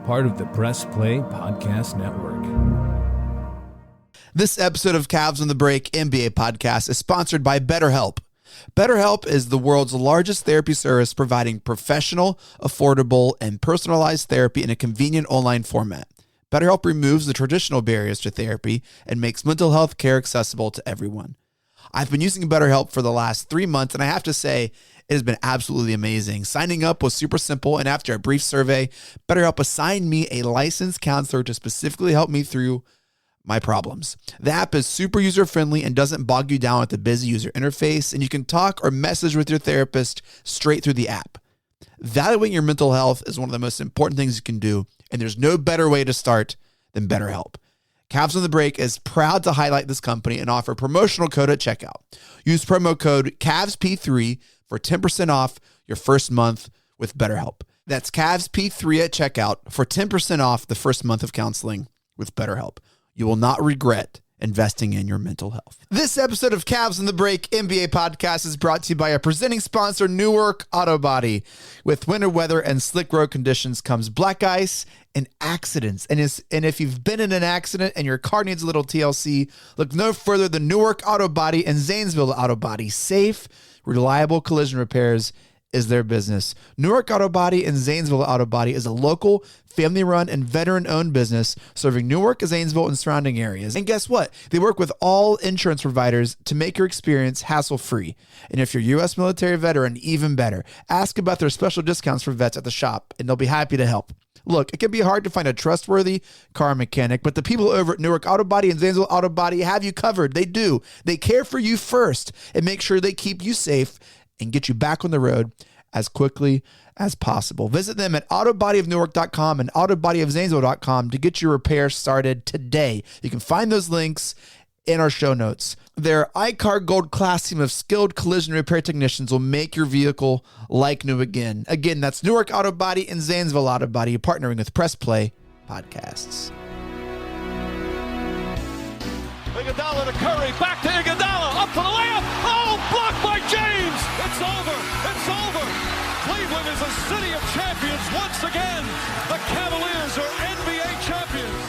part of the Press Play Podcast Network. This episode of Cavs on the Break NBA podcast is sponsored by BetterHelp. BetterHelp is the world's largest therapy service providing professional, affordable, and personalized therapy in a convenient online format. BetterHelp removes the traditional barriers to therapy and makes mental health care accessible to everyone. I've been using BetterHelp for the last 3 months, and I have to say, it has been absolutely amazing. Signing up was super simple, and after a brief survey, BetterHelp assigned me a licensed counselor to specifically help me through my problems. The app is super user-friendly and doesn't bog you down with the busy user interface, and you can talk or message with your therapist straight through the app. Valuing your mental health is one of the most important things you can do, and there's no better way to start than BetterHelp. Cavs on the Break is proud to highlight this company and offer a promotional code at checkout. Use promo code CAVSP3 for 10% off your first month with BetterHelp. That's CAVSP3 at checkout for 10% off the first month of counseling with BetterHelp. You will not regret investing in your mental health. This episode of Cavs on the Break NBA podcast is brought to you by our presenting sponsor, Newark Autobody. With winter weather and slick road conditions comes black ice and accidents. And if you've been in an accident and your car needs a little TLC, look no further than Newark Autobody and Zanesville Autobody. Safe, reliable collision repairs is their business. Newark Autobody and Zanesville Autobody is a local, family-run, and veteran-owned business serving Newark, Zanesville, and surrounding areas. And guess what? They work with all insurance providers to make your experience hassle-free. And if you're a U.S. military veteran, even better. Ask about their special discounts for vets at the shop, and they'll be happy to help. Look, it can be hard to find a trustworthy car mechanic, but the people over at Newark Autobody and Zanesville Autobody have you covered. They do. They care for you first and make sure they keep you safe and get you back on the road as quickly as possible. Visit them at autobodyofnewark.com and autobodyofzanesville.com to get your repair started today. You can find those links in our show notes. Their iCar Gold Class team of skilled collision repair technicians will make your vehicle like new again. Again, that's Newark Autobody and Zanesville Autobody, partnering with Press Play Podcasts. Iguodala to Curry, back to Iguodala, up for the layup. Oh, blocked by James. It's over. It's over. Cleveland is a city of champions once again. The Cavaliers are NBA champions.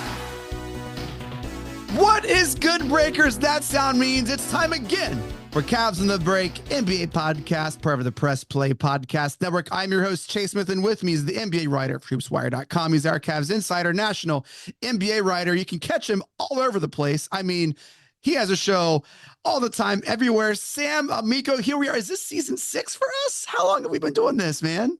What is good, Breakers? That sound means it's time again for Cavs on the Break NBA podcast, part of the Press Play Podcast Network. I'm your host, Chase Smith, and with me is the NBA writer of HoopsWire.com. He's our Cavs insider, national NBA writer. You can catch him all over the place. I mean, he has a show all the time, everywhere. Sam, Amico, here we are. Is this season 6 for us? How long have we been doing this, man?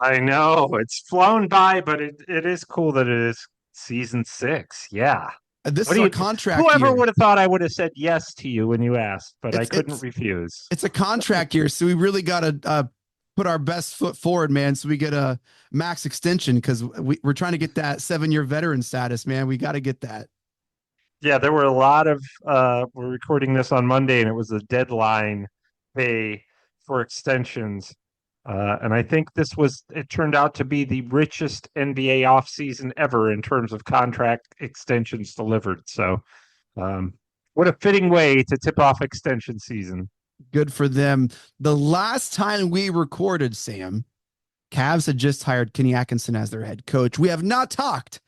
I know it's flown by, but it is cool that it is season 6. Yeah. This is a contract Whoever year. would have thought I would have said yes to you when you asked, but I couldn't refuse. It's a contract year, so we really got to put our best foot forward, man, so we get a max extension because we're trying to get that 7-year veteran status, man. We got to get that. Yeah, there were a lot of we're recording this on Monday, and it was the deadline pay for extensions. And I think it turned out to be the richest NBA offseason ever in terms of contract extensions delivered. So what a fitting way to tip off extension season. Good for them. The last time we recorded, Sam, Cavs had just hired Kenny Atkinson as their head coach. We have not talked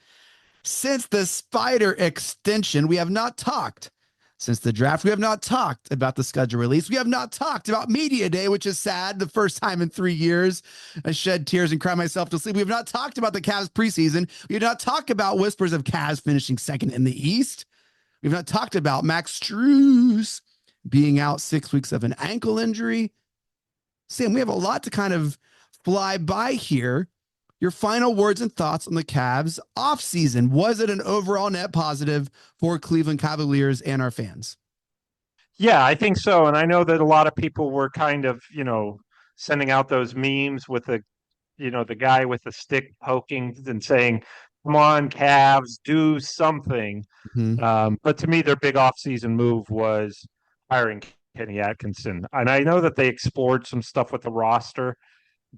since the Spider extension. We have not talked since the draft. We have not talked about the schedule release. We have not talked about Media Day, which is sad. The first time in 3 years. I shed tears and cried myself to sleep. We have not talked about the Cavs preseason. We have not talked about whispers of Cavs finishing second in the East. We've not talked about Max Strus being out 6 weeks of an ankle injury. Sam, we have a lot to kind of fly by here. Your final words and thoughts on the Cavs offseason. Was it an overall net positive for Cleveland Cavaliers and our fans? Yeah, I think so. And I know that a lot of people were kind of, sending out those memes with the guy with the stick poking and saying, come on, Cavs, do something. Mm-hmm. But to me, their big offseason move was hiring Kenny Atkinson. And I know that they explored some stuff with the roster,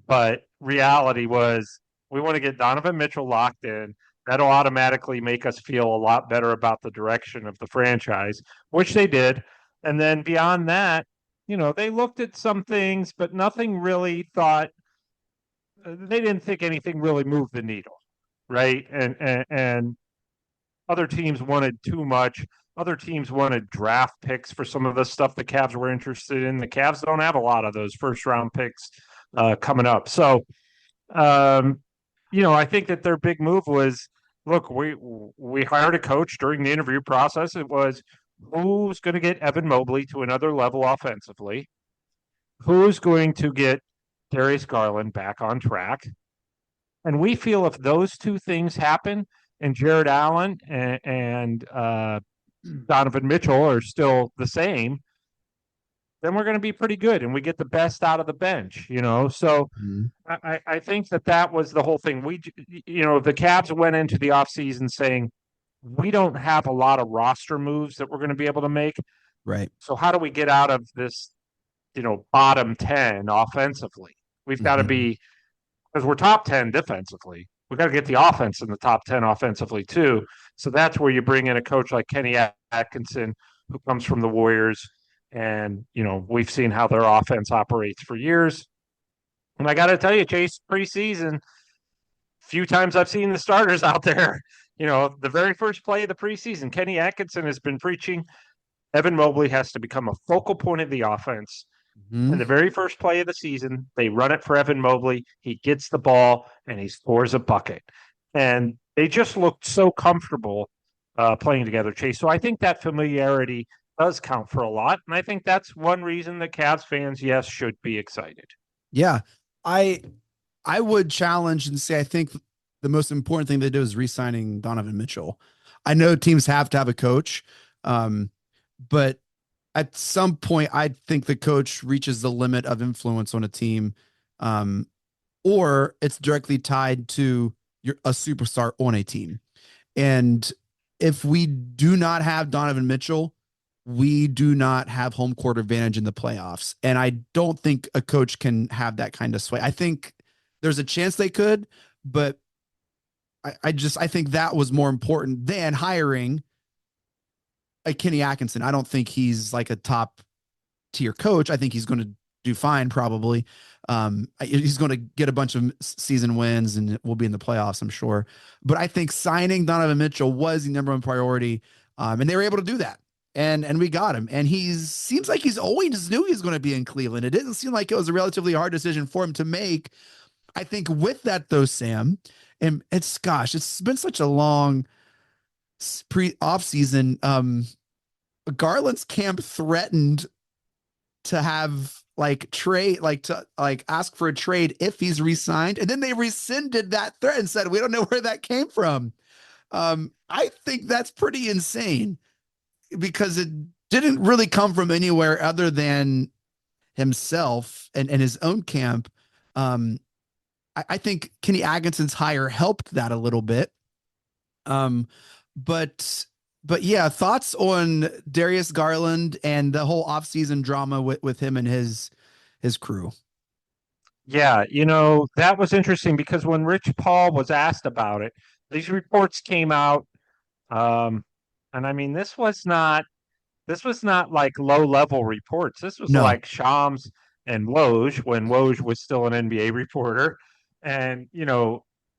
but reality was, we want to get Donovan Mitchell locked in. That'll automatically make us feel a lot better about the direction of the franchise, which they did. And then beyond that, they looked at some things, but nothing really they didn't think anything really moved the needle, right? And other teams wanted too much. Other teams wanted draft picks for some of the stuff the Cavs were interested in. The Cavs don't have a lot of those first round picks coming up. So, I think that their big move was, look, we hired a coach during the interview process. It was, who's going to get Evan Mobley to another level offensively? Who's going to get Darius Garland back on track? And we feel if those two things happen and Jared Allen and Donovan Mitchell are still the same, then we're going to be pretty good and we get the best out of the bench, So I think that was the whole thing. The Cavs went into the offseason saying, we don't have a lot of roster moves that we're going to be able to make. Right. So how do we get out of this, bottom 10 offensively? We've got to be, because we're top 10 defensively. We've got to get the offense in the top 10 offensively too. So that's where you bring in a coach like Kenny Atkinson, who comes from the Warriors. And, we've seen how their offense operates for years. And I got to tell you, Chase, preseason, few times I've seen the starters out there. The very first play of the preseason, Kenny Atkinson has been preaching Evan Mobley has to become a focal point of the offense. In the very first play of the season, they run it for Evan Mobley. He gets the ball and he scores a bucket. And they just looked so comfortable playing together, Chase. So I think that familiarity does count for a lot. And I think that's one reason that Cavs fans, yes, should be excited. Yeah. I would challenge and say I think the most important thing they did is re-signing Donovan Mitchell. I know teams have to have a coach, but at some point, I think the coach reaches the limit of influence on a team, or it's directly tied to a superstar on a team. And if we do not have Donovan Mitchell, we do not have home court advantage in the playoffs. And I don't think a coach can have that kind of sway. I think there's a chance they could, but I think that was more important than hiring a Kenny Atkinson. I don't think he's like a top tier coach. I think he's going to do fine. Probably. He's going to get a bunch of season wins and we'll be in the playoffs, I'm sure. But I think signing Donovan Mitchell was the number one priority. And they were able to do that. And we got him. And seems like he's always knew he's going to be in Cleveland. It didn't seem like it was a relatively hard decision for him to make. I think with that though, Sam, and it's been such a long off season. Garland's camp threatened to have ask for a trade if he's re-signed, and then they rescinded that threat and said we don't know where that came from. I think that's pretty insane because it didn't really come from anywhere other than himself and his own camp. I think Kenny Atkinson's hire helped that a little bit. But yeah, thoughts on Darius Garland and the whole offseason drama with him and his crew. Yeah, that was interesting because when Rich Paul was asked about it, these reports came out. And I mean, this was not like low level reports. This was like Shams and Woj when Woj was still an NBA reporter. And,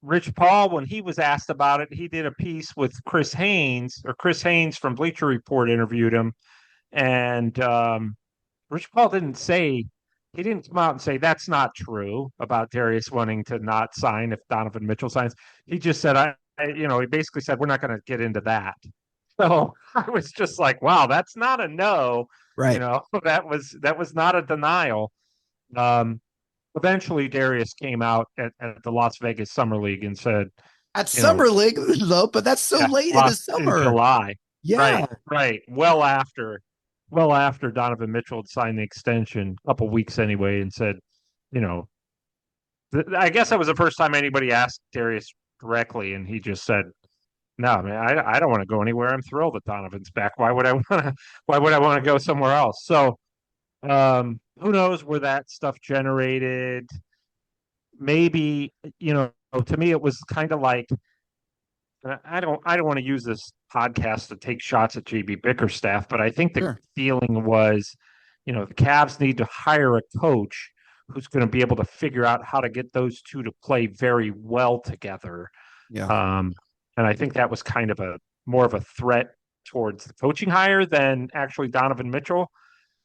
Rich Paul, when he was asked about it, he did a piece with Chris Haynes from Bleacher Report interviewed him. And Rich Paul didn't come out and say that's not true about Darius wanting to not sign if Donovan Mitchell signs. He just said, he basically said, we're not going to get into that. So I was just like, wow, that's not a no. Right. That was not a denial. Eventually, Darius came out at the Las Vegas Summer League and said, "At Summer League, though, but that's so late in the summer, in July, yeah, right, well after Donovan Mitchell had signed the extension, a couple weeks anyway, and said, I guess that was the first time anybody asked Darius directly, and he just said, "No, man, I don't want to go anywhere. I'm thrilled that Donovan's back. Why would I want to go somewhere else?" So. Who knows where that stuff generated? Maybe, to me, it was kind of like, I don't want to use this podcast to take shots at JB Bickerstaff, but I think the feeling was, the Cavs need to hire a coach who's going to be able to figure out how to get those two to play very well together. Yeah. And I think that was kind of more of a threat towards the coaching hire than actually Donovan Mitchell.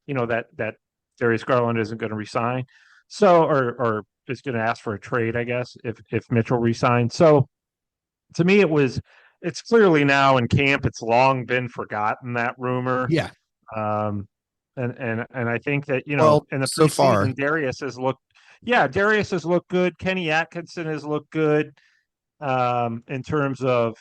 That Darius Garland isn't going to resign, so or is going to ask for a trade, I guess, if Mitchell resigns. So to me, it's clearly now in camp. It's long been forgotten, that rumor. Yeah. Um, and I think that Well, in the so far. preseason, Darius has looked good. Kenny Atkinson has looked good in terms of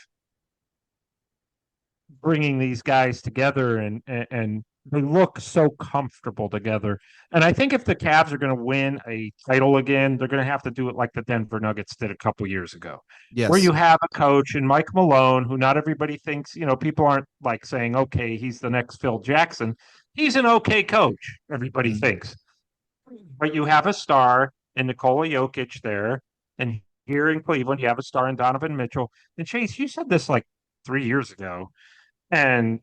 bringing these guys together, and they look so comfortable together. And I think if the Cavs are going to win a title again, they're going to have to do it like the Denver Nuggets did a couple years ago, where Yes. you have a coach and Mike Malone, who not everybody thinks, people aren't like saying, okay, he's the next Phil Jackson. He's an okay coach, everybody Mhm. thinks. But you have a star in Nikola Jokic there, and here in Cleveland, you have a star in Donovan Mitchell. And Chase, you said this like 3 years ago, and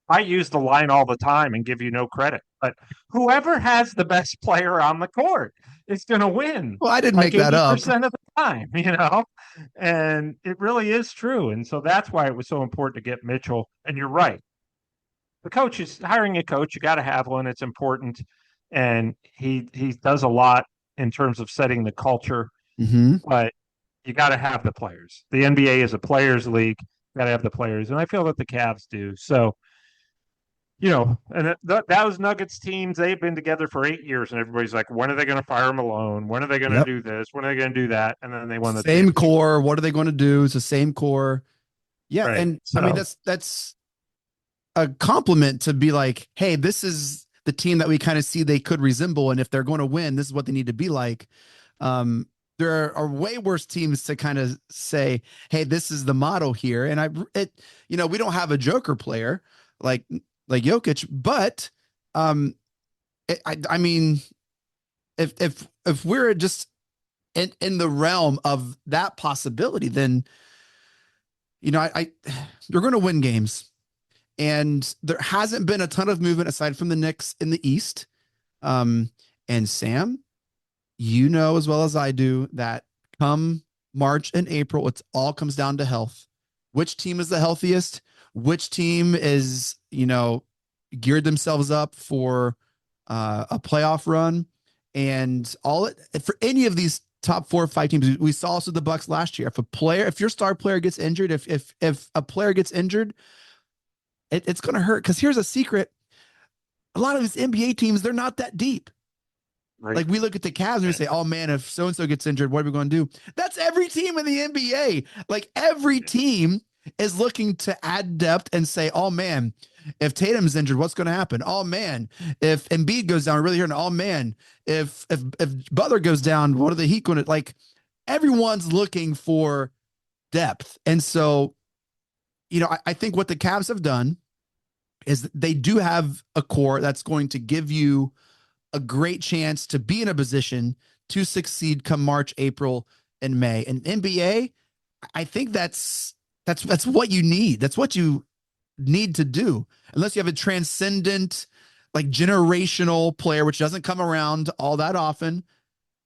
I use the line all the time and give you no credit. But whoever has the best player on the court is going to win Well, I didn't like make that up. 80% of the time. And it really is true. And so that's why it was so important to get Mitchell. And you're right. The coach is hiring a coach. You got to have one. It's important. And he does a lot in terms of setting the culture, Hmm. but you got to have the players. The NBA is a players league. Got to have the players. And I feel that the Cavs do. So, and those Nuggets teams, they've been together for 8 years, and everybody's like, when are they going to fire Malone? When are they going to Yep. do this? When are they going to do that? And then they won the Same championship. core. What are they going to do? It's the same core. Yeah. Right. And I mean, So, that's a compliment to be like, hey, this is the team that we kind of see they could resemble. And if they're going to win, this is what they need to be like. There are way worse teams to kind of say, hey, this is the model here. And we don't have a Joker player like Jokic, but I mean, if we're just in the realm of that possibility, then you're going to win games, and there hasn't been a ton of movement aside from the Knicks in the East. And Sam, as well as I do that come March and April, it all comes down to health. Which team is the healthiest? Which team is, geared themselves up for a playoff run? And for any of these top 4 or 5 teams, we saw also the Bucks last year. If your star player gets injured, if a player gets injured, it's going to hurt. Because here's a secret: a lot of these NBA teams, they're not that deep. right. Like we look at the Cavs and we say, oh man, if so-and-so gets injured, what are we going to do? That's every team in the NBA. Like every team is looking to add depth and say, oh man, if Tatum's injured, what's going to happen? Oh man, if Embiid goes down, we're really hearing, oh man, if Butler goes down, what are the Heat going to, like, everyone's looking for depth. And so, I think what the Cavs have done is they do have a core that's going to give you a great chance to be in a position to succeed come March, April, and May. And NBA, I think that's what you need. That's what you need to do. Unless you have a transcendent, like generational player, which doesn't come around all that often.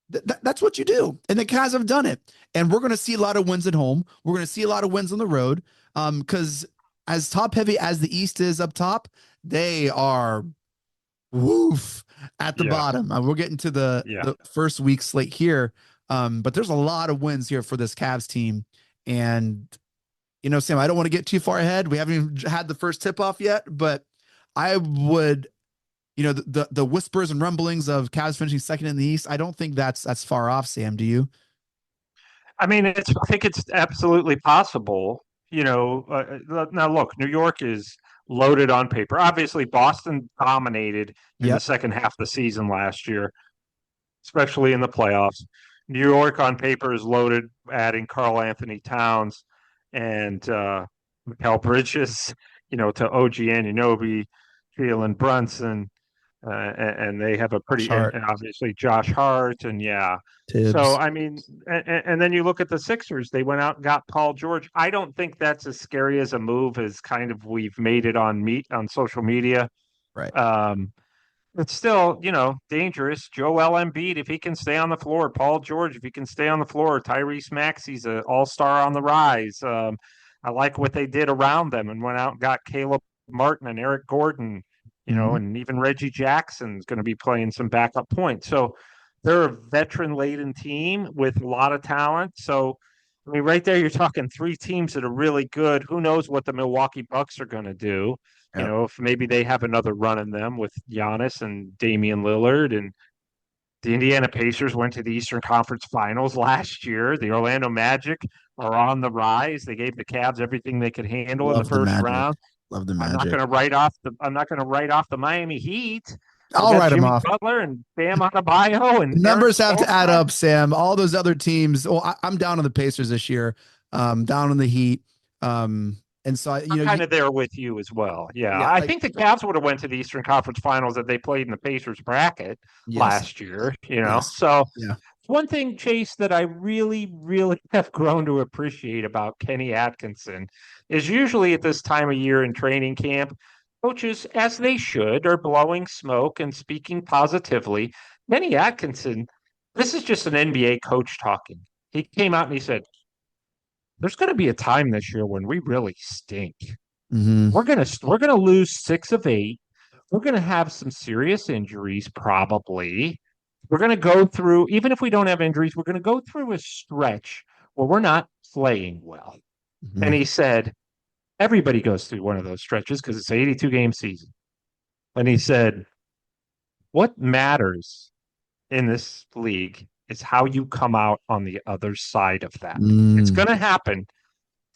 That's what you do. And the Cavs have done it. And we're going to see a lot of wins at home. We're going to see a lot of wins on the road. Because as top heavy as the East is up top, they are woof at the bottom. We'll get into the first week slate here. But there's a lot of wins here for this Cavs team. And, Sam, I don't want to get too far ahead. We haven't even had the first tip off yet, but I would, the whispers and rumblings of Cavs finishing second in the East, I don't think that's far off, Sam. Do you? I mean, I think it's absolutely possible. Now look, New York is loaded on paper. Obviously, Boston dominated in the second half of the season last year, especially in the playoffs. New York on paper is loaded, adding Karl Anthony Towns and Mikal Bridges, to OG Anunoby, Jalen Brunson, and they have a pretty, and obviously Josh Hart, and Tibbs. So I mean, and then you look at the Sixers; they went out and got Paul George. I don't think that's as scary as a move as kind of we've made it on social media, right? it's still, dangerous. Joel Embiid, if he can stay on the floor, Paul George, if he can stay on the floor, Tyrese Maxey's an all-star on the rise. I like what they did around them and went out and got Caleb Martin and Eric Gordon, and even Reggie Jackson's going to be playing some backup points. So they're a veteran-laden team with a lot of talent. So, I mean, right there, you're talking three teams that are really good. Who knows what the Milwaukee Bucks are going to do? Yep. If maybe they have another run in them with Giannis and Damian Lillard. And the Indiana Pacers went to the Eastern Conference Finals last year. The Orlando Magic are on the rise. They gave the Cavs everything they could handle in the first round. Love the I'm Magic. not going to write off the Miami Heat. I'll write them Jimmy off. Butler and Bam Adebayo and The numbers Eric have to add Spoelstra. up, Sam. All those other teams. Well, I'm down on the Pacers this year. Down on the Heat. And so I'm kind of there with you as well. Yeah, Yeah, I think the Cavs would have went to the Eastern Conference Finals if they played in the Pacers bracket last year. So yeah. one thing, Chase, that I really, really have grown to appreciate about Kenny Atkinson is usually at this time of year in training camp, coaches, as they should, are blowing smoke and speaking positively. Kenny Atkinson, this is just an NBA coach talking. He came out and he said, there's going to be a time this year when we really stink. Mm-hmm. We're gonna lose 6 of 8. We're gonna have some serious injuries, probably. We're gonna go through, even if we don't have injuries, we're gonna go through a stretch where we're not playing well. Mm-hmm. And he said, everybody goes through one of those stretches because it's an 82 game season. And he said, what matters in this league is how you come out on the other side of that. It's going to happen.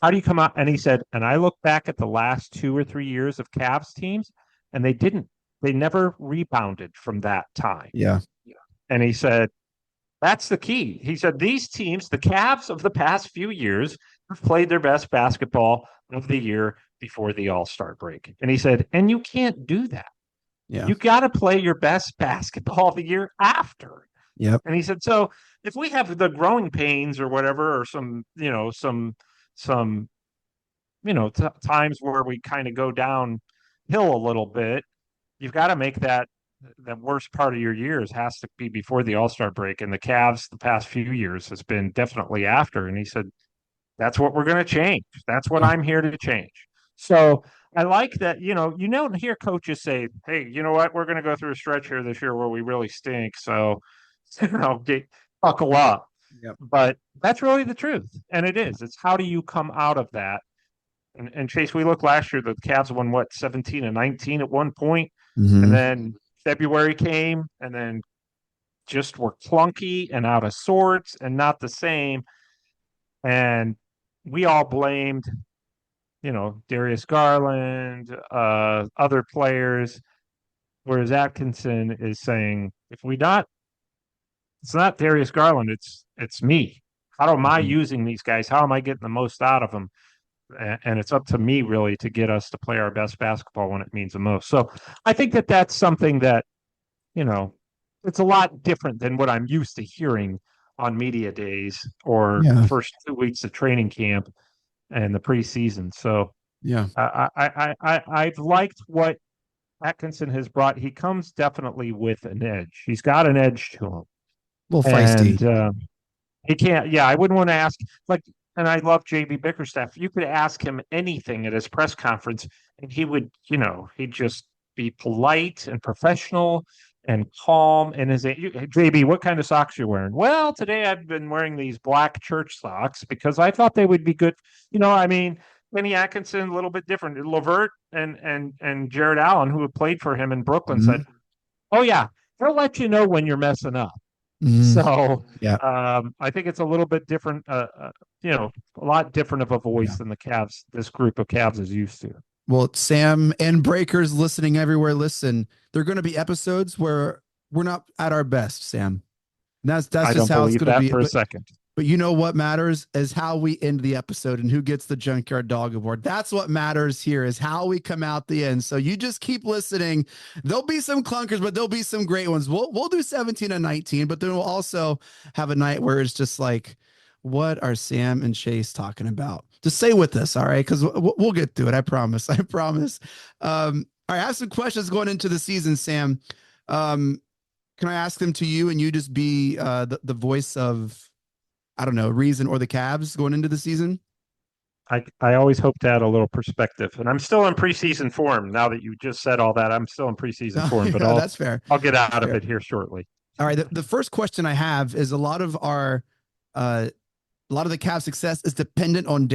How do you come out? And he said, and I look back at the last 2 or 3 years of Cavs teams, and they never rebounded from that time. Yeah. And he said, that's the key. He said, these teams, the Cavs of the past few years, have played their best basketball of the year before the All-Star break. And he said, and you can't do that. Yeah. You got to play your best basketball of the year after. Yep. And he said, so if we have the growing pains or whatever, or some times where we kind of go downhill a little bit, you've got to make that the worst part of your years has to be before the All-Star break. And the Cavs the past few years has been definitely after. And he said, that's what we're going to change. That's what I'm here to change. So I like that, you don't hear coaches say, hey, you know what? We're going to go through a stretch here this year where we really stink. So, buckle up. Yep. But that's really the truth. And it is. It's how do you come out of that? And Chase, we looked last year, the Cavs won 17 and 19 at one point. Mm-hmm. And then February came and then just were clunky and out of sorts and not the same. And we all blamed, Darius Garland, other players, whereas Atkinson is saying, it's not Darius Garland, it's me. How am I using these guys? How am I getting the most out of them? And it's up to me really to get us to play our best basketball when it means the most. So I think that that's something that, it's a lot different than what I'm used to hearing on media days or the first 2 weeks of training camp and the preseason. So yeah, I've liked what Atkinson has brought. He comes definitely with an edge. He's got an edge to him. A little feisty. And he can't. Yeah, I wouldn't want to ask and I love JB Bickerstaff. You could ask him anything at his press conference, and he would, he'd just be polite and professional and calm. And JB, what kind of socks you're wearing? Well, today I've been wearing these black church socks because I thought they would be good. Kenny Atkinson, a little bit different. Levert and Jared Allen, who had played for him in Brooklyn, said, "Oh yeah, they'll let you know when you're messing up." So I think it's a little bit different, a lot different of a voice than the Cavs, this group of Cavs is used to. Well, Sam and Breakers listening everywhere, listen, there are going to be episodes where we're not at our best, Sam. And that's just how it's going to be. For a second. But you know what matters is how we end the episode and who gets the Junkyard Dog Award. That's what matters here is how we come out the end. So you just keep listening. There'll be some clunkers, but there'll be some great ones. We'll do 17 and 19, but then we'll also have a night where it's just like, what are Sam and Chase talking about? Just stay with us, all right? Because we'll get through it. I promise. I promise. All right, I have some questions going into the season, Sam. Can I ask them to you and you just be the voice of, I don't know, reason or the Cavs going into the season? I always hope to add a little perspective, and I'm still in preseason form. Now that you just said all that, I'm still in preseason form, but No, that's fair. I'll get That's out of fair. it here shortly. All right. The first question I have is a lot of the Cavs' success is dependent on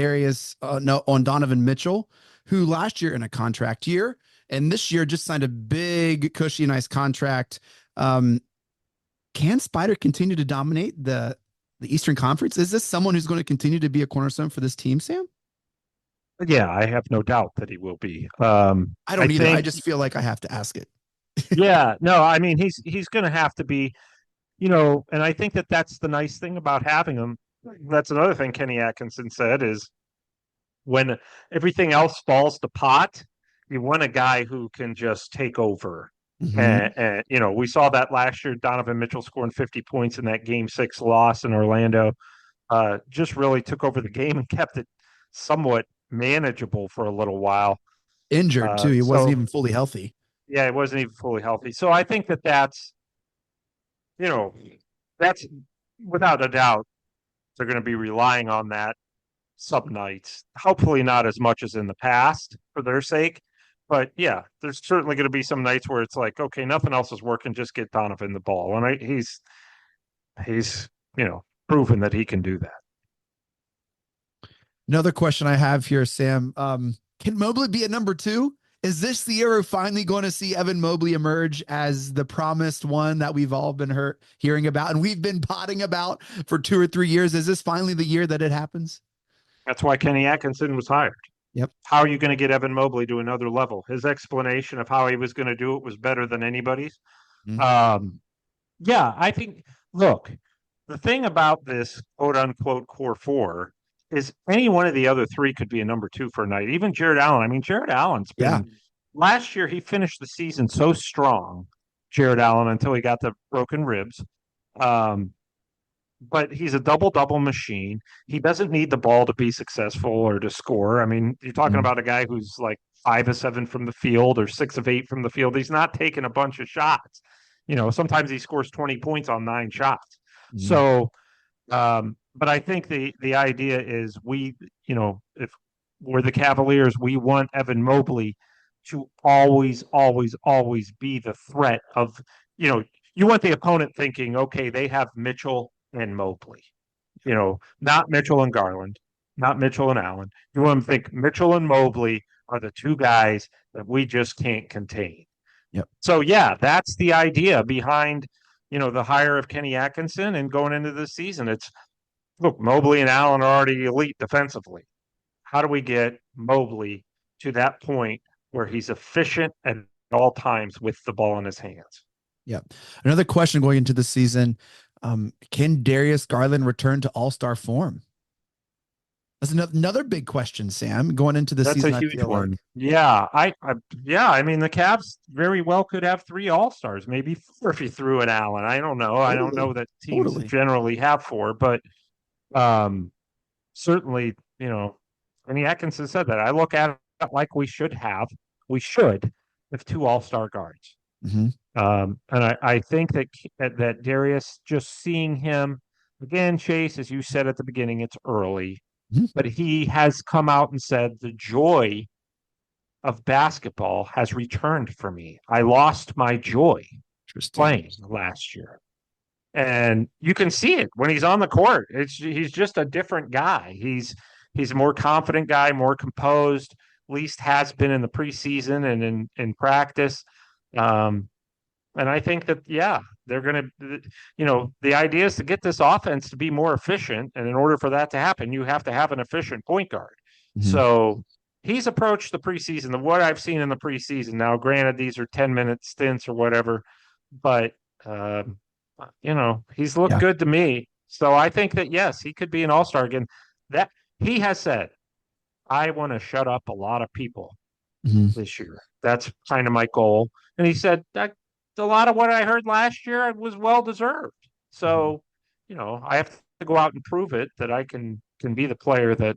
on Donovan Mitchell, who last year in a contract year and this year just signed a big, cushy, nice contract. Can Spider continue to dominate the Eastern Conference? Is this someone who's going to continue to be a cornerstone for this team, Sam? Yeah, I have no doubt that he will be. I don't either. I think, just feel like I have to ask it. yeah, no, I mean he's going to have to be, and I think that that's the nice thing about having him. That's another thing Kenny Atkinson said is when everything else falls to pot, you want a guy who can just take over. Mm-hmm. And we saw that last year. Donovan Mitchell scoring 50 points in that Game 6 loss in Orlando. Just really took over the game and kept it somewhat manageable for a little while. Injured too. He wasn't So even fully healthy. yeah, it wasn't even fully healthy. So I think you know, that's without a doubt they're going to be relying on that sub nights. Hopefully not as much as in the past for their sake. But yeah, there's certainly going to be some nights where it's like, okay, nothing else is working. Just get Donovan the ball, and he's proven that he can do that. Another question I have here, Sam. Can Mobley be a number two? Is this the year we're finally going to see Evan Mobley emerge as the promised one that we've all been hearing about and we've been potting about for 2 or 3 years? Is this finally the year that it happens? That's why Kenny Atkinson was hired. Yep. How are you going to get Evan Mobley to another level? His explanation of how he was going to do it was better than anybody's. Mm-hmm. Yeah, I think, look, the thing about this quote unquote core four is any one of the other three could be a number two for a night. Even Jared Allen. I mean, Jared Allen's been last year, he finished the season so strong, Jared Allen, until he got the broken ribs. But he's a double machine. He doesn't need the ball to be successful or to score. I mean, you're talking about a guy who's like 5 of 7 from the field or 6 of 8 from the field. He's not taking a bunch of shots. Sometimes he scores 20 points on 9 shots. Mm-hmm. So, but I think the idea is if we're the Cavaliers, we want Evan Mobley to always be the threat of, you want the opponent thinking, okay, they have Mitchell and Mobley, not Mitchell and Garland, not Mitchell and Allen. You want to think Mitchell and Mobley are the two guys that we just can't contain. Yep. So yeah, that's the idea behind, the hire of Kenny Atkinson and going into this season. It's look, Mobley and Allen are already elite defensively. How do we get Mobley to that point where he's efficient at all times with the ball in his hands? Yeah. Another question going into the season. Can Darius Garland return to all-star form? That's another big question, Sam, going into the season. That's a huge one. Like. Yeah. I mean, the Cavs very well could have 3 all-stars, maybe 4 if you threw an Allen. I don't know. Totally. I don't know that teams generally have 4, but certainly, Kenny Atkinson said that. I look at it like we should have 2 all-star guards. Mm-hmm. And I think that Darius, just seeing him again, Chase, as you said at the beginning, it's early, mm-hmm. but he has come out and said the joy of basketball has returned for me. I lost my joy playing last year. And you can see it when he's on the court. He's just a different guy. He's a more confident guy, more composed, at least has been in the preseason and in practice. And I think that, they're going to, the idea is to get this offense to be more efficient. And in order for that to happen, you have to have an efficient point guard. Mm-hmm. So he's approached the preseason, what I've seen in the preseason. Now, granted, these are 10-minute stints or whatever, but, he's looked good to me. So I think that, yes, he could be an all-star again. That he has said, I want to shut up a lot of people this year. That's kind of my goal. And he said that a lot of what I heard last year was well-deserved. So, I have to go out and prove it that I can be the player that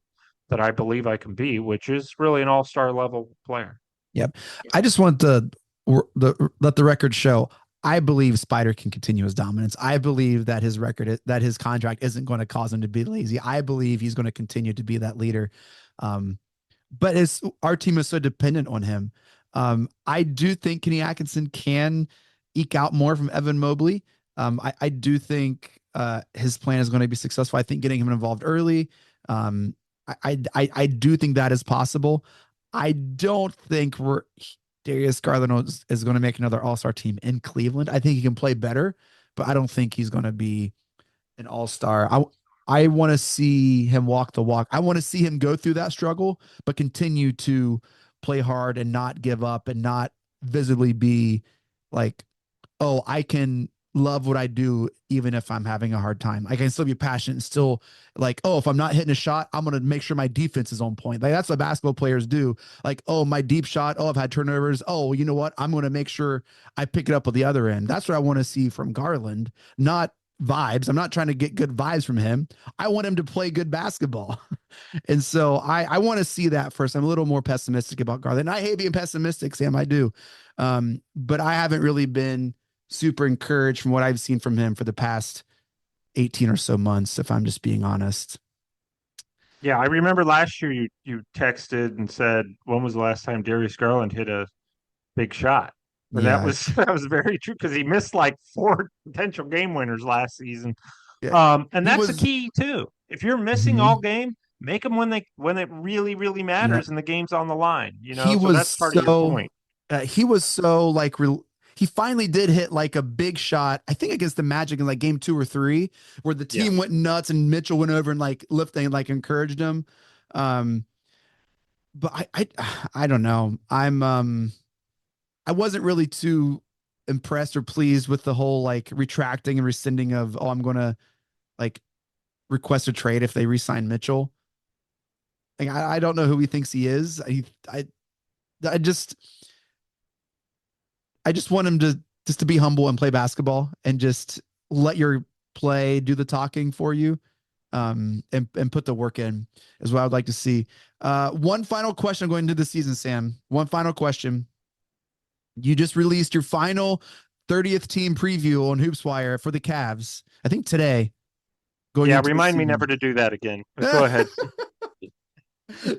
I believe I can be, which is really an all-star level player. Yep. I just want to let the record show I believe Spider can continue his dominance. I believe that his record, that his contract isn't going to cause him to be lazy. I believe he's going to continue to be that leader. But our team is so dependent on him. I do think Kenny Atkinson can eke out more from Evan Mobley. I do think his plan is going to be successful. I think getting him involved early. I do think that is possible. I don't think Darius Garland is going to make another All-Star team in Cleveland. I think he can play better, but I don't think he's going to be an All-Star. I want to see him walk the walk. I want to see him go through that struggle, but continue to play hard and not give up and not visibly be like, oh, I can love what I do even if I'm having a hard time. I can still be passionate and still like, oh, if I'm not hitting a shot, I'm going to make sure my defense is on point. Like that's what basketball players do. Like, oh, my deep shot. Oh, I've had turnovers. Oh, you know what? I'm going to make sure I pick it up at the other end. That's what I want to see from Garland, not vibes. I'm not trying to get good vibes from him. I want him to play good basketball. And so I want to see that first. I'm a little more pessimistic about Garland. And I hate being pessimistic, Sam. I do. But I haven't really been super encouraged from what I've seen from him for the past 18 or so months, if I'm just being honest. Yeah, I remember last year you texted and said, when was the last time Darius Garland hit a big shot? And that Yeah. was that was very true because he missed like 4 potential game winners last season. Yeah. And He that's the was, key too. If you're missing all mhm. game, make them when it really, really Yeah. matters and the game's on the line, He So was that's part of your so, point. he was so like, he finally did hit like a big shot, I think against the Magic in like game 2 or 3, where the Yeah. team went nuts and Mitchell went over and like lifting and like encouraged him. Um, but I don't know. I wasn't really too impressed or pleased with the whole like retracting and rescinding of, oh, I'm gonna like request a trade if they re-sign Mitchell. Like I don't know who he thinks he is. I just want him to just to be humble and play basketball and just let your play do the talking for you. And put the work in is what I would like to see. One final question going into the season, Sam. One final question. You just released your final 30th team preview on HoopsWire for the Cavs. I think today. Going Yeah, into the remind me season. never to do that again. But go ahead.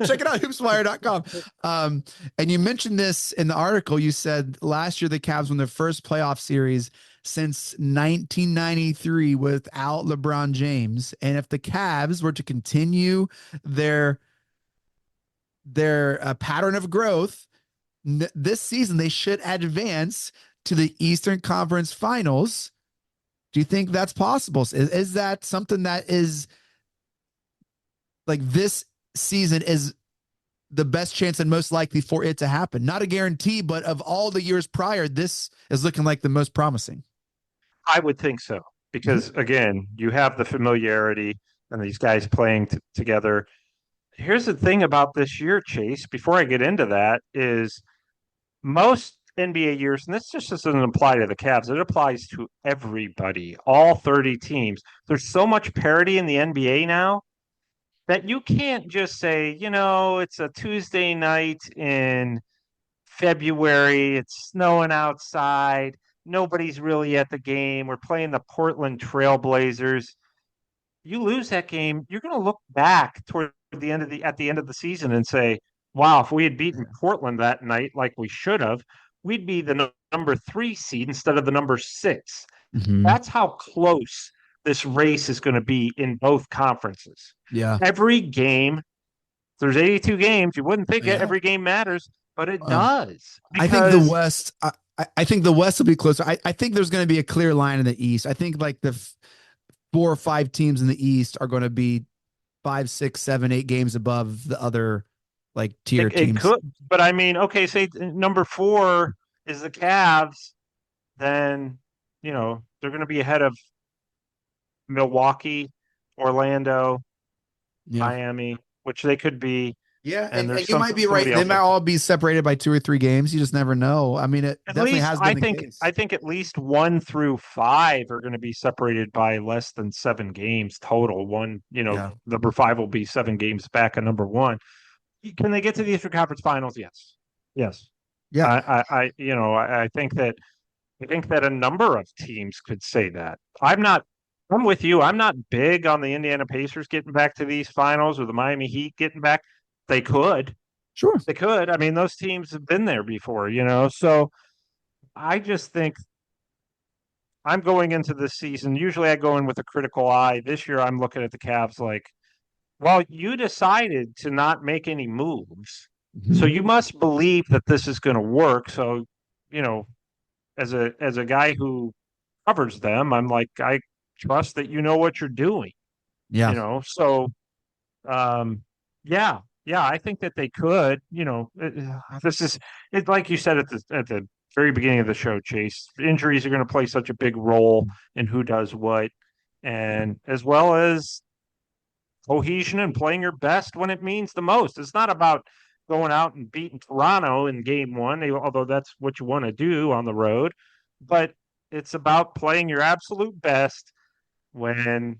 Check it out, hoopswire.com. And you mentioned this in the article. You said last year the Cavs won their first playoff series since 1993 without LeBron James. And if the Cavs were to continue their pattern of growth this season, they should advance to the Eastern Conference Finals. Do you think that's possible? Is that something that is like this season is the best chance and most likely for it to happen? Not a guarantee, but of all the years prior, this is looking like the most promising. I would think so because again, you have the familiarity and these guys playing together. Here's the thing about this year, Chase, before I get into that, is most NBA years, and this just doesn't apply to the Cavs, it applies to everybody, all 30 teams. There's so much parity in the NBA now that you can't just say, it's a Tuesday night in February, it's snowing outside, nobody's really at the game, we're playing the Portland Trailblazers. You lose that game, you're going to look back toward the end of the season and say, wow, if we had beaten Portland that night like we should have, we'd be the number 3 seed instead of the number 6. Mm-hmm. That's how close this race is going to be in both conferences. Yeah. Every game, there's 82 games. You wouldn't think every game matters, but it does. I think the West, I think the West will be closer. I think there's going to be a clear line in the East. I think like the 4 or 5 teams in the East are going to be 5, 6, 7, 8 games above the other like tier teams. It could, but I mean, okay, say number 4 is the Cavs, then they're going to be ahead of Milwaukee, Orlando, Miami, which they could be. Yeah, and you might be right. They might all be separated by 2 or 3 games. You just never know. I mean, it definitely has been the case. I think at least 1 through 5 are going to be separated by less than 7 games total. Number 5 will be 7 games back on number 1. Can they get to the Eastern Conference Finals? Yes. Yeah. I think that I think that a number of teams could say that. I'm with you. I'm not big on the Indiana Pacers getting back to these finals or the Miami Heat getting back. They could. Sure. They could. I mean, those teams have been there before, So I just think I'm going into this season. Usually I go in with a critical eye. This year I'm looking at the Cavs like, well, you decided to not make any moves. So you must believe that this is going to work. So, you know, as a guy who covers them, I'm like, I trust that you know what you're doing. Yeah. So yeah, I think that they could. This is it. Like you said at the very beginning of the show, Chase. Injuries are going to play such a big role in who does what, and as well as cohesion and playing your best when it means the most. It's not about going out and beating Toronto in game one, although that's what you want to do on the road, but it's about playing your absolute best when,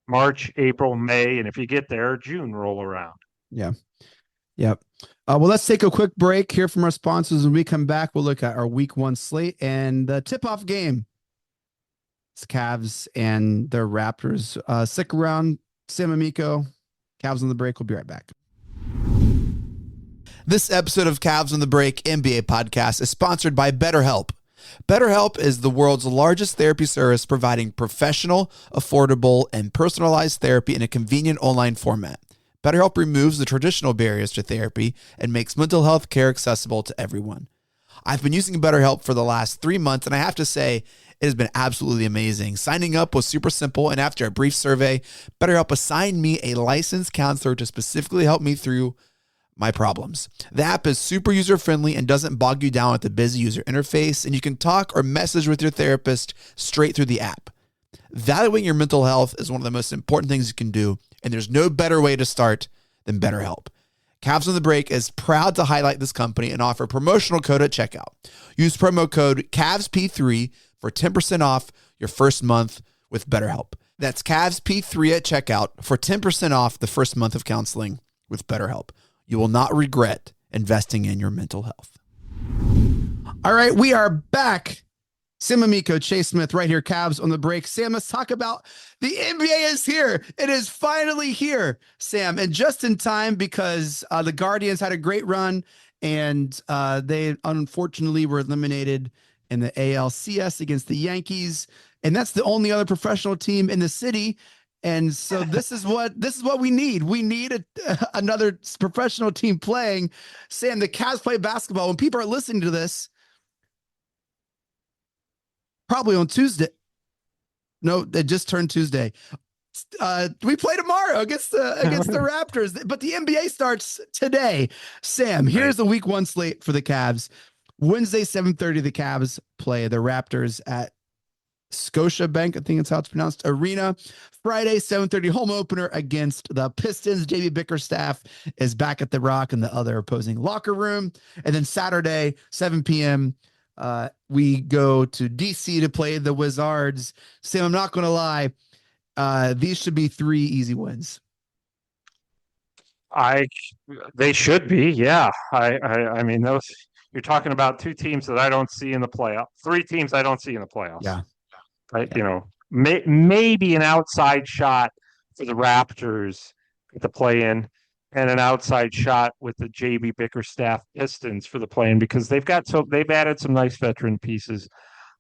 March, April, May, and if you get there, June roll around. Yeah. Yep. Well, let's take a quick break, hear from our sponsors. When we come back, we'll look at our week 1 slate and the tip-off game. It's Cavs and the Raptors. Stick around. Sam Amico, Cavs on the break. We'll be right back. This episode of Cavs on the Break NBA podcast is sponsored by BetterHelp. BetterHelp is the world's largest therapy service providing professional, affordable, and personalized therapy in a convenient online format. BetterHelp removes the traditional barriers to therapy and makes mental health care accessible to everyone. I've been using BetterHelp for the last 3 months, and I have to say, it has been absolutely amazing. Signing up was super simple, and after a brief survey, BetterHelp assigned me a licensed counselor to specifically help me through my problems. The app is super user-friendly and doesn't bog you down with the busy user interface, and you can talk or message with your therapist straight through the app. Valuing your mental health is one of the most important things you can do, and there's no better way to start than BetterHelp. Cavs on the Break is proud to highlight this company and offer a promotional code at checkout. Use promo code CAVSP3 for 10% off your first month with BetterHelp. That's CAVSP3 at checkout for 10% off the first month of counseling with BetterHelp. You will not regret investing in your mental health. All right, we are back. Sam Amico, Chase Smith, right here, Cavs on the Break. Sam, let's talk about the NBA is here. It is finally here, Sam, and just in time because the Guardians had a great run, and they unfortunately were eliminated in the ALCS against the Yankees, and that's the only other professional team in the city. And so this is what we need. We need another professional team playing. Sam, the Cavs play basketball. When people are listening to this, probably on Tuesday. No, it just turned Tuesday. We play tomorrow against the Raptors, but the NBA starts today. Sam, here's the week 1 slate for the Cavs. Wednesday, 7:30, the Cavs play the Raptors at Scotiabank, I think it's how it's pronounced, Arena. Friday, 7:30, home opener against the Pistons. JB Bickerstaff is back at the Rock in the other opposing locker room. And then Saturday, 7 p.m., we go to DC to play the Wizards. Sam, I'm not going to lie. These should be 3 easy wins. They should be. Yeah. I mean, those, you're talking about 2 teams that I don't see in the playoffs, 3 teams I don't see in the playoffs. Yeah. Right. Yeah. Maybe an outside shot for the Raptors at the play-in, and an outside shot with the JB Bickerstaff Pistons for the play-in, because they've added some nice veteran pieces.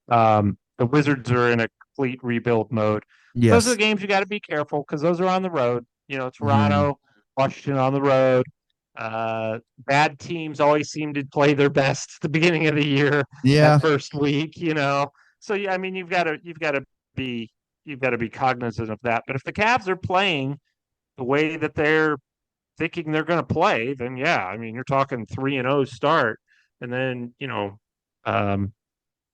The Wizards are in a complete rebuild mode. Yes. Those are the games you got to be careful because those are on the road. Toronto, Washington on the road. Bad teams always seem to play their best at the beginning of the year. Yeah. That first week, So yeah, I mean, you've got to be cognizant of that. But if the Cavs are playing the way that they're thinking they're going to play, then yeah, I mean, you're talking 3-0 start, and then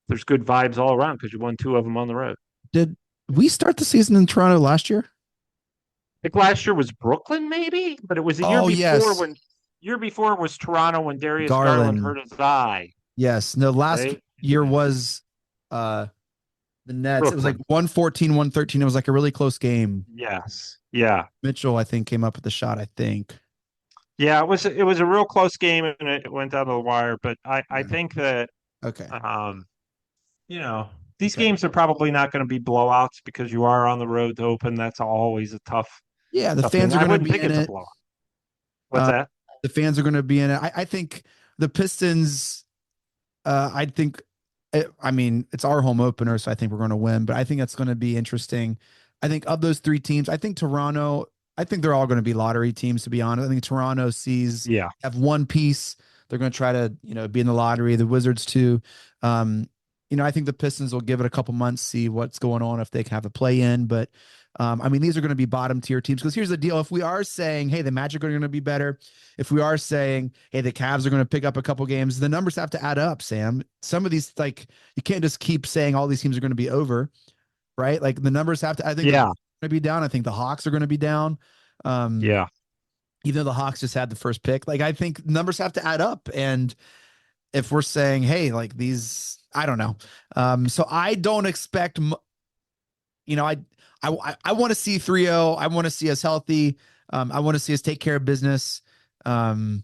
there's good vibes all around because you won 2 of them on the road. Did we start the season in Toronto last year? I think last year was Brooklyn, maybe, but it was the year before. Yes. Year before was Toronto when Darius Garland hurt his eye. Yes, no, last year was the Nets. Brooklyn. It was like 114, 113. It was like a really close game. Yes. Yeah. Mitchell, I think, came up with the shot, I think. Yeah, it was a real close game, and it went down to the wire. But I think that these Okay. games are probably not going to be blowouts because you are on the road to open. That's always a Yeah, the tough thing. fans are I going to wouldn't be think in it's a it. blowout. What's Uh, that? the fans are going to be in it. I think the Pistons. I think. I mean, it's our home opener, so I think we're going to win. But I think that's going to be interesting. I think of those three teams, I think Toronto. I think they're all going to be lottery teams. To be honest, I think Toronto Yeah. have one piece. They're going to try to be in the lottery. The Wizards too. Um, I think the Pistons will give it a couple months, see what's going on if they can have a play in. But I mean, these are going to be bottom tier teams because here's the deal: if we are saying, hey, the Magic are going to be better, if we are saying, hey, the Cavs are going to pick up a couple games, the numbers have to add up, Sam. Some of these, like, you can't just keep saying all these teams are going to be over, right? Like the numbers have to, I think the Bulls Yeah. are going to be down. I think the Hawks are going to be down. Um, Yeah. Even though the Hawks just had the first pick, like I think numbers have to add up. And if we're saying, hey, like these, I don't know. So I don't expect, you know, I want to see 3-0. I want to see us healthy. I want to see us take care of business. And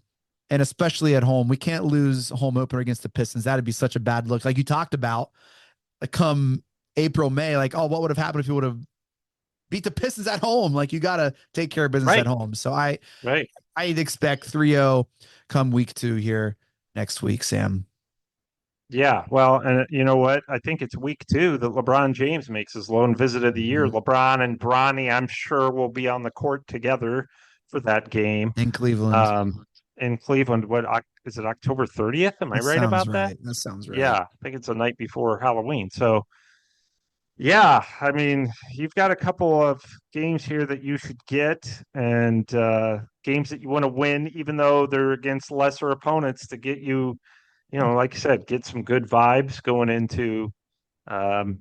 especially at home, we can't lose home opener against the Pistons. That'd be such a bad look. Like you talked about, like come April, May, like, oh, what would have happened if you would have beat the Pistons at home? Like you got to take care of business at Right. home. So Right. I'd expect 3-0 come week 2 here next week, Sam. Yeah. Well, and you know what? I think it's week 2 that LeBron James makes his lone visit of the year. Mhm. LeBron and Bronny, I'm sure, will be on the court together for that game. In Cleveland. Um, in Cleveland, is it October 30th? Am I That right sounds about that? right. That sounds Yeah, right. I think it's the night before Halloween. So, yeah, I mean, you've got a couple of games here that you should get and games that you want to win, even though they're against lesser opponents to get you, like you said, get some good vibes going into um,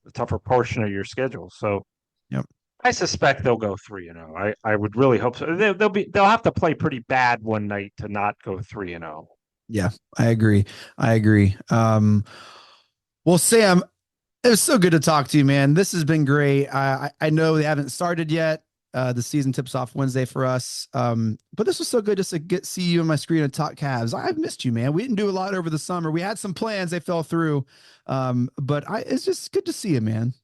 the tougher portion of your schedule. So Yep. I suspect they'll go 3-0. I would really hope so. They'll have to play pretty bad one night to not go 3-0. Yeah, I agree. I agree. Well, Sam, it was so good to talk to you, man. This has been great. I know they haven't started yet. The season tips off Wednesday for us. But this was so good just to see you on my screen and talk Cavs. I've missed you, man. We didn't do a lot over the summer. We had some plans, they fell through. But it's just good to see you, man.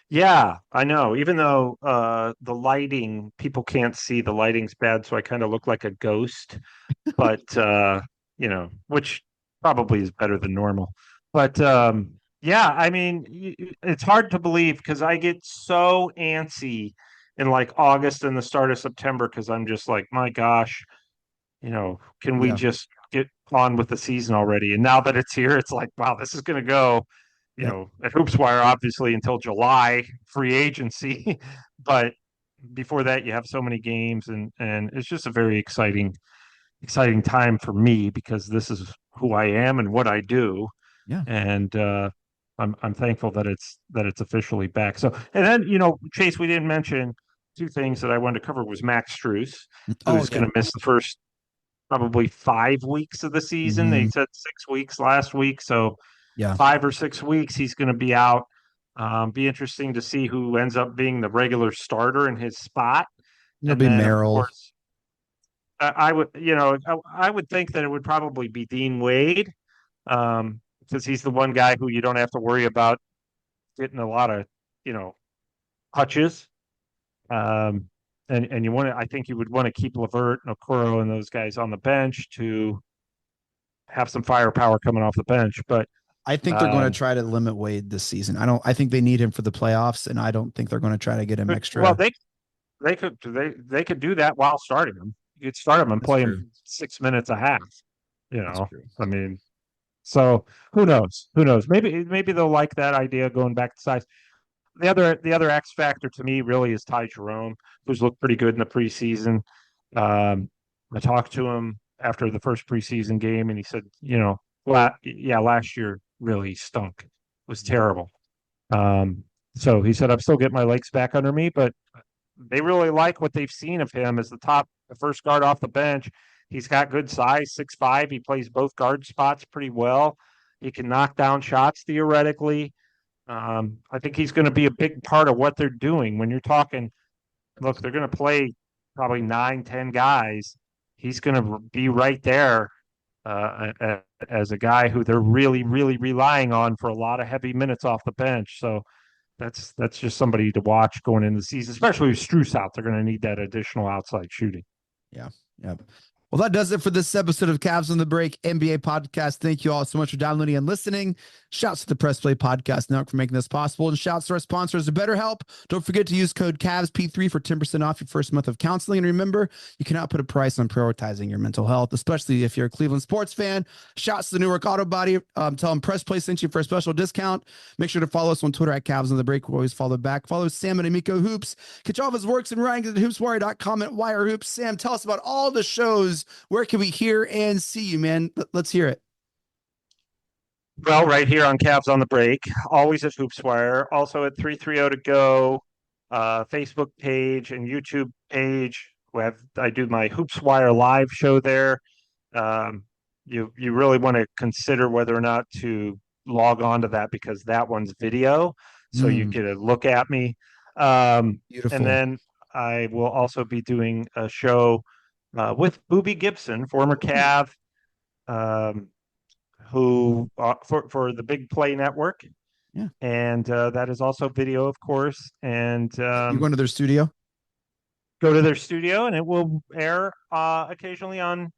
Yeah, I know. Even though the lighting, people can't see the lighting's bad, so I kind of look like a ghost. But which probably is better than normal. But yeah, I mean, it's hard to believe because I get so antsy in like August and the start of September because I'm just like, my gosh, can we Yeah. just get on with the season already? And now that it's here, it's like, wow, this is going to go, Yep. at Hoops Wire, obviously until July free agency. But before that, you have so many games, and it's just a very exciting time for me because this is who I am and what I do, Yeah. and I'm thankful that it's officially back. So, and then Chase, we didn't mention two things that I wanted to cover was Max Strus, Oh, who's yeah. going to miss the first probably 5 weeks of the season. They Hmm. said 6 weeks last week, so Yeah. 5 or 6 weeks he's going to be out. Be interesting to see who ends up being the regular starter in his spot. It'll And be then, of Merrill. course, I would, I would think that it would probably be Dean Wade, because he's the one guy who you don't have to worry about getting a lot of, you know, touches. Um, and you want to, I think you would want to keep Levert and Okoro and those guys on the bench to have some firepower coming off the bench. But I think they're going to um, try to limit Wade this season. I think they need him for the playoffs, and I don't think they're going to try to get him well, extra. they could do that while starting him. You could start him and That's play true. him 6 minutes a half. That's true. I mean, so who knows? Who knows? Maybe they'll like that idea going back to size. The other X factor to me really is Ty Jerome, who's looked pretty good in the preseason. I talked to him after the first preseason game, and he said, last year really stunk. It was terrible. So he said, I'm still getting my legs back under me, but they really like what they've seen of him as the first guard off the bench. He's got good size, 6'5". He plays both guard spots pretty well. He can knock down shots theoretically. I think he's going to be a big part of what they're doing. When you're talking, look, they're going to play probably 9, 10 guys. He's going to be right there as a guy who they're really, really relying on for a lot of heavy minutes off the bench. So that's just somebody to watch going into the season, especially with Strus out. They're going to need that additional outside shooting. Yeah. Yep. Well, that does it for this episode of Cavs on the Break NBA podcast. Thank you all so much for downloading and listening. Shouts to the Press Play Podcast Network for making this possible, and shouts to our sponsors, BetterHelp. Don't forget to use code CAVSP3 for 10% off your first month of counseling. And remember, you cannot put a price on prioritizing your mental health, especially if you're a Cleveland sports fan. Shouts to the Newark Autobody. Tell them Press Play sent you for a special discount. Make sure to follow us on Twitter at Cavs on the Break. We'll always follow back. Follow Sam and Amico Hoops. Catch all of his works and writings at hoopswire.com at Wire Hoops. Sam, tell us about all the shows. Where can we hear and see you, man? Let's hear it. Well, right here on Cavs on the Break, always at HoopsWire, also at 330 to go, Facebook page and YouTube page. I do my HoopsWire live show there. You really want to consider whether or not to log on to that, because that one's video, so you get a look at me. Beautiful. And then I will also be doing a show with Boobie Gibson, former Cav, who for the Big Play Network. Yeah. And that is also video, of course. And you going to their studio? Go to their studio, and it will air occasionally on,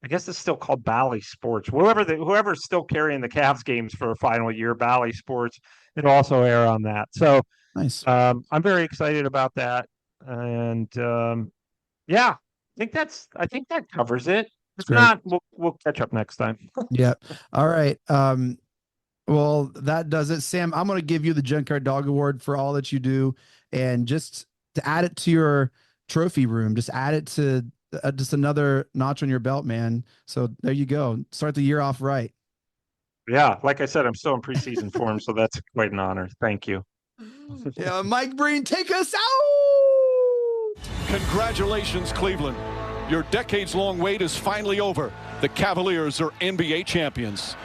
I guess it's still called Bally Sports. Whoever's still carrying the Cavs games for a final year, Bally Sports, it'll also air on that. So nice. I'm very excited about that. And yeah, I think that covers it. If not, we'll catch up next time. Yeah. All right. Well, that does it. Sam, I'm going to give you the Junkyard Dog Award for all that you do. And just to add it to your trophy room, just add it to just another notch on your belt, man. So there you go. Start the year off right. Yeah. Like I said, I'm still in preseason form, so that's quite an honor. Thank you. Yeah, Mike Breen, take us out. Congratulations, Cleveland. Your decades-long wait is finally over. The Cavaliers are NBA champions.